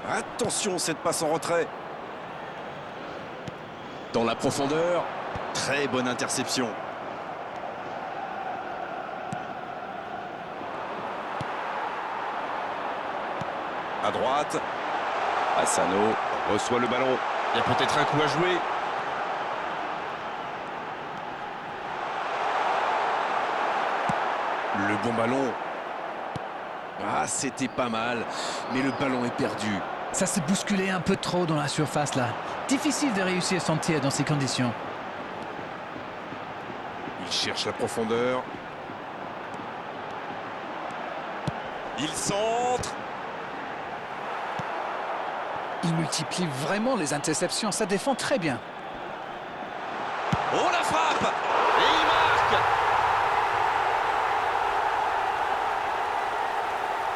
Attention, cette passe en retrait. Dans la profondeur, très bonne interception. À droite, Asano reçoit le ballon. Il y a peut-être un coup à jouer. Le bon ballon. Ah, c'était pas mal, mais le ballon est perdu. Ça s'est bousculé un peu trop dans la surface là. Difficile de réussir son tir dans ces conditions. Il cherche la profondeur. Il centre. Il multiplie vraiment les interceptions, ça défend très bien. Oh, la frappe! Et il marque!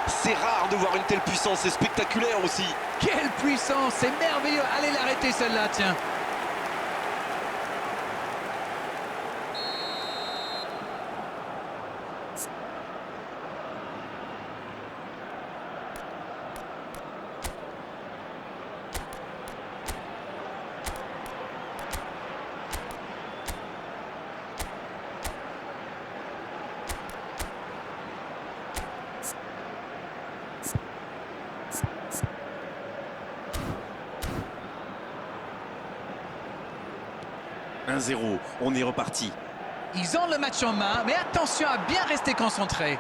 C'est rare de voir une telle puissance, c'est spectaculaire aussi. Quelle puissance, c'est merveilleux. Allez l'arrêter celle-là, tiens. « 1-0, on est reparti. » Ils ont le match en main, mais attention à bien rester concentré.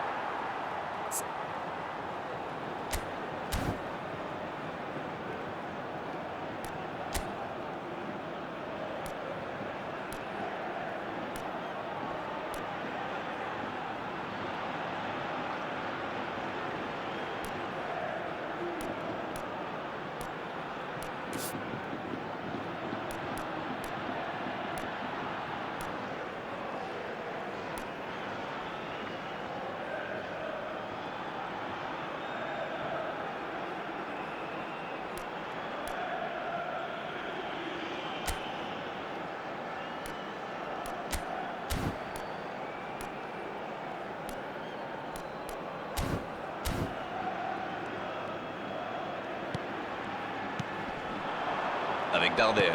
Avec Darder.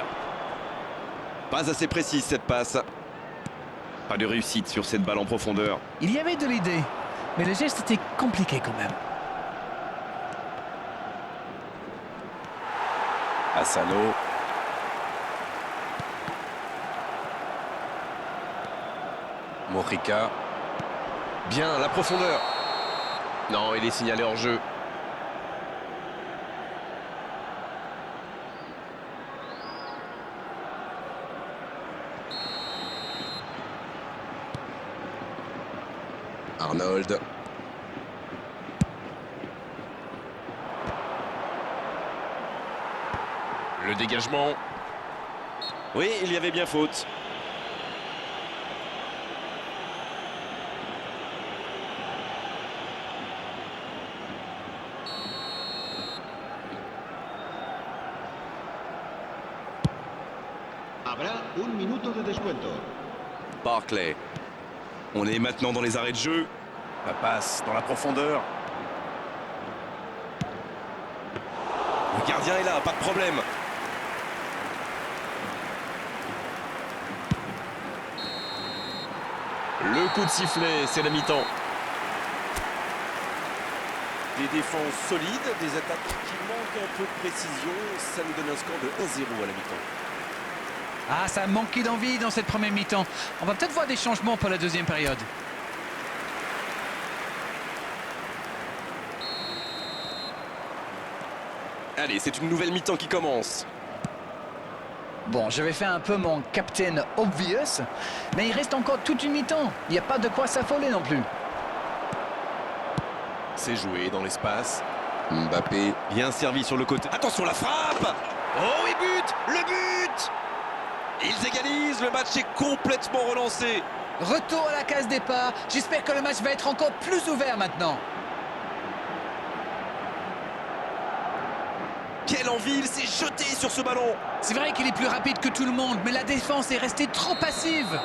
Pas assez précise cette passe. Pas de réussite sur cette balle en profondeur. Il y avait de l'idée, mais le geste était compliqué quand même. Asano. Morika. Bien, la profondeur. Non, il est signalé hors jeu. Arnold. Le dégagement. Oui, il y avait bien faute. Habrá un minuto de descuento. Barclay. On est maintenant dans les arrêts de jeu. La passe dans la profondeur. Le gardien est là, pas de problème. Le coup de sifflet, c'est la mi-temps. Des défenses solides, des attaques qui manquent un peu de précision. Ça nous donne un score de 1-0 à la mi-temps. Ah, ça a manqué d'envie dans cette première mi-temps. On va peut-être voir des changements pour la deuxième période. Allez, c'est une nouvelle mi-temps qui commence. Bon, j'avais fait un peu mon Captain Obvious, mais il reste encore toute une mi-temps. Il n'y a pas de quoi s'affoler non plus. C'est joué dans l'espace. Mbappé, bien servi sur le côté. Attention, la frappe! Oh, et but! Le but! Ils égalisent, le match est complètement relancé. Retour à la case départ. J'espère que le match va être encore plus ouvert maintenant. Quelle envie, il s'est jeté sur ce ballon. C'est vrai qu'il est plus rapide que tout le monde, mais la défense est restée trop passive.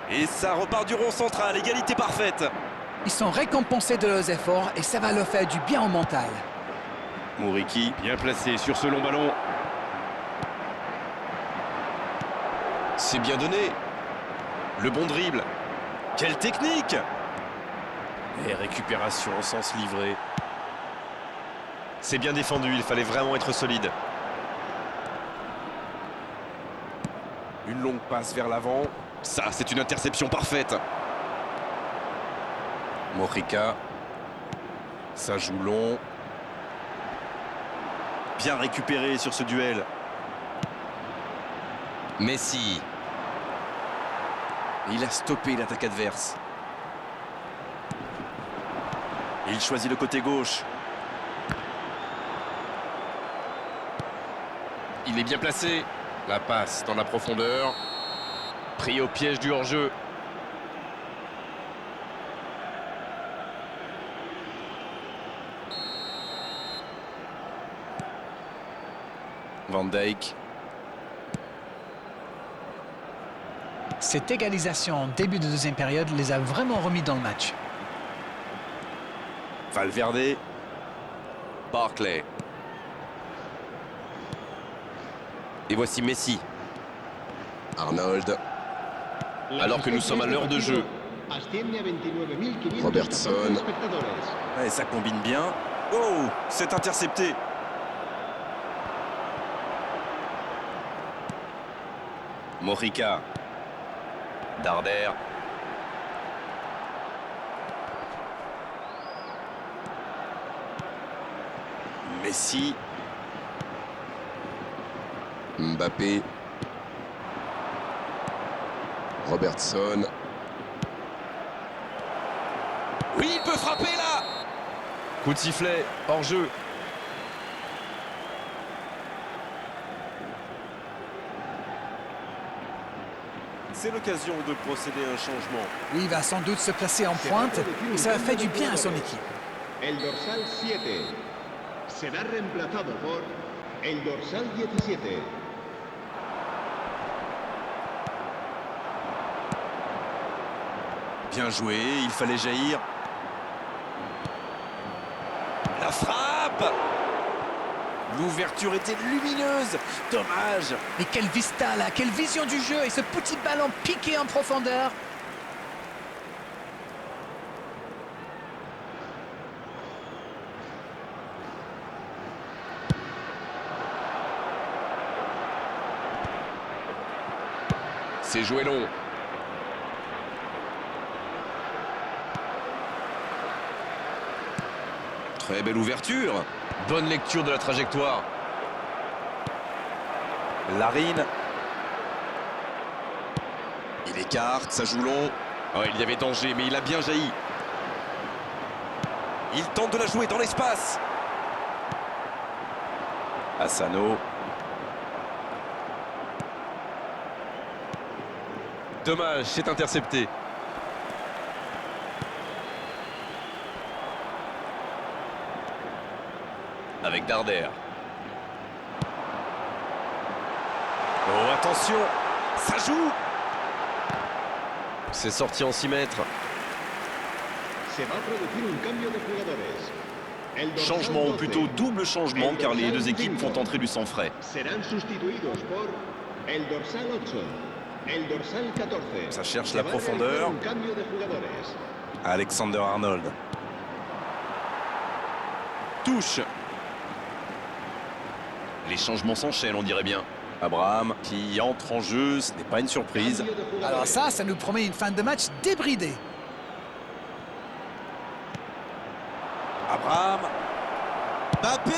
Et ça repart du rond central, égalité parfaite. Ils sont récompensés de leurs efforts et ça va leur faire du bien au mental. Mouriki, bien placé sur ce long ballon. C'est bien donné. Le bon dribble. Quelle technique! Et récupération sans se livrer. C'est bien défendu, il fallait vraiment être solide. Une longue passe vers l'avant. Ça, c'est une interception parfaite. Mojica. Ça joue long. Bien récupéré sur ce duel. Messi. Il a stoppé l'attaque adverse. Il choisit le côté gauche. Il est bien placé. La passe dans la profondeur. Pris au piège du hors-jeu. Van Dijk. Cette égalisation en début de deuxième période les a vraiment remis dans le match. Valverde. Barclay. Et voici Messi. Arnold. Alors que nous sommes à l'heure de jeu. Robertson. Ouais, ça combine bien. Oh, c'est intercepté. Mojica. Darder. Messi. Mbappé. Robertson. Oui, il peut frapper là. Coup de sifflet, hors jeu. C'est l'occasion de procéder à un changement. Oui, il va sans doute se placer en pointe et ça a fait du bien à son équipe. El dorsal 7 será reemplazado por el dorsal 17. Bien joué, il fallait jaillir. La frappe! L'ouverture était lumineuse. Dommage. Mais quelle vista là, quelle vision du jeu et ce petit ballon piqué en profondeur. C'est joué long. Très belle ouverture. Bonne lecture de la trajectoire. Larine. Il écarte, ça joue long. Oh, il y avait danger, mais il a bien jailli. Il tente de la jouer dans l'espace. Asano. Dommage, c'est intercepté. Avec Darder. Oh, attention, ça joue. C'est sorti en 6 mètres. Se va a producir un cambio de jugadores. El dorsal Changement, ou 12, plutôt double changement, el car les dorsal deux équipes 5, font entrer du sang frais. serán sustituidos por el dorsal 8, el dorsal 14. Ça cherche Se la va a realizar profondeur. un cambio de jugadores. Alexander Arnold. Touche. Les changements s'enchaînent, on dirait bien. Abraham qui entre en jeu, ce n'est pas une surprise. Cambio de jugadores. Alors ça nous promet une fin de match débridée. Abraham. Mbappé.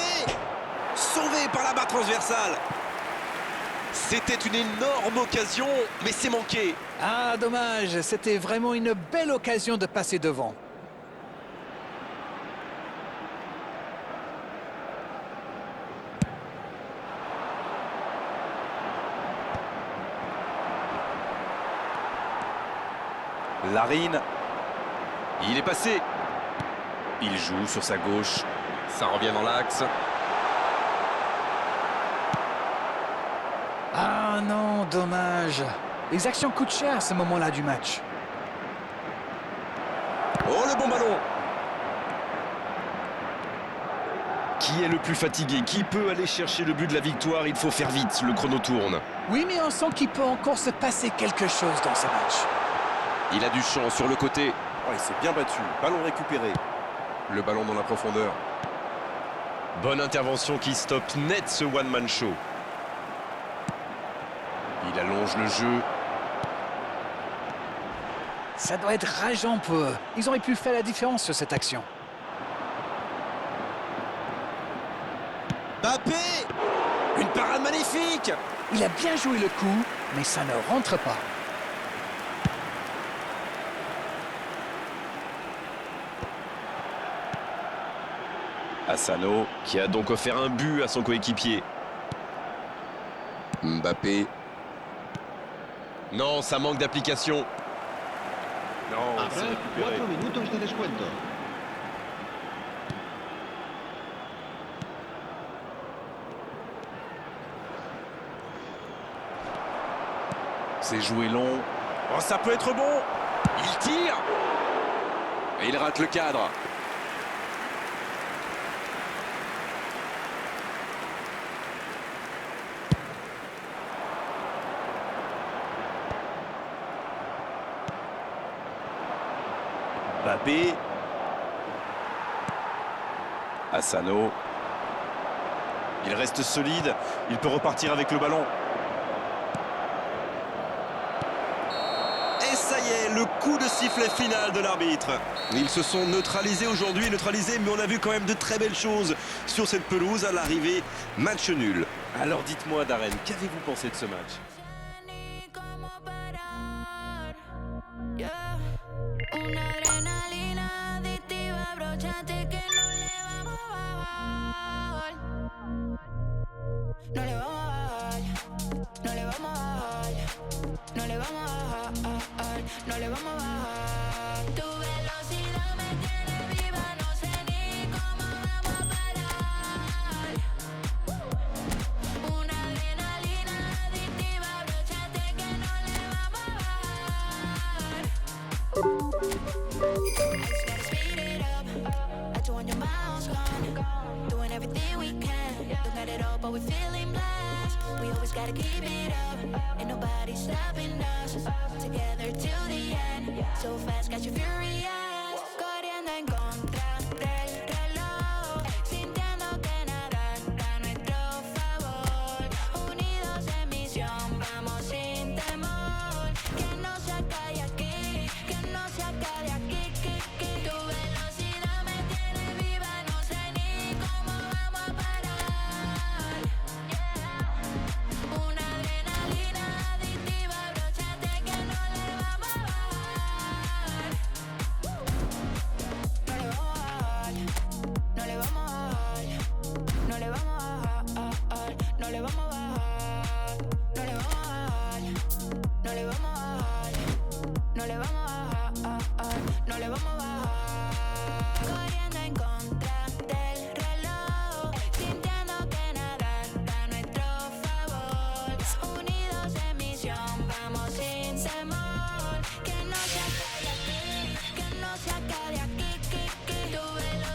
Sauvé par la barre transversale. C'était une énorme occasion, mais c'est manqué. Ah, dommage, c'était vraiment une belle occasion de passer devant. Larine. Il est passé. Il joue sur sa gauche. Ça revient dans l'axe. Ah non, dommage. Les actions coûtent cher à ce moment-là du match. Oh, le bon ballon. Qui est le plus fatigué? Qui peut aller chercher le but de la victoire? Il faut faire vite, le chrono tourne. Oui, mais on sent qu'il peut encore se passer quelque chose dans ce match. Il a du champ sur le côté. Oh, il s'est bien battu. Ballon récupéré. Le ballon dans la profondeur. Bonne intervention qui stoppe net ce one-man show. Il allonge le jeu. Ça doit être rageant pour eux. Ils auraient pu faire la différence sur cette action. Mbappé! Une parade magnifique! Il a bien joué le coup, mais ça ne rentre pas. Asano qui a donc offert un but à son coéquipier. Mbappé. Non, ça manque d'application. Non, c'est Habrá récupéré. 4 minutos de descuento. C'est joué long. Oh, ça peut être bon! Il tire. Et il rate le cadre. Mbappé. Asano. Il reste solide. Il peut repartir avec le ballon. Et ça y est, le coup de sifflet final de l'arbitre. Ils se sont neutralisés aujourd'hui, mais on a vu quand même de très belles choses sur cette pelouse à l'arrivée. Match nul. Alors dites-moi, Darren, qu'avez-vous pensé de ce match? Ni cómo parar, yeah. Una adrenalina adictiva, abróchate que no le vamos a bajar. No le vamos a bajar, no le vamos a bajar, no le vamos a bajar, no le vamos a bajar. Tu velocidad me tiene viva, no sé ni cómo vamos a parar. Una adrenalina adictiva, abróchate que no le vamos a bajar. I just gotta speed it up, at 200 miles gone, doing everything we can. Don't got it all, but we're feeling blessed. We always gotta keep it up, ain't nobody stopping us. Together till the end, so fast, got you furious. Corriendo en contra del reloj, sintiendo que nada está a nuestro favor. Unidos en misión, vamos sin temor. Que no se acabe aquí, que no se acabe aquí. Tu velocidad me tiene viva, no sé ni cómo vamos a parar. Una adrenalina adictiva, abróchate que no le vamos a bajar. No le vamos a bajar, no le vamos a bajar, no le vamos a bajar, no le vamos a bajar, no le vamos a bajar, no le vamos a bajar, no le vamos a bajar, no le vamos a bajar.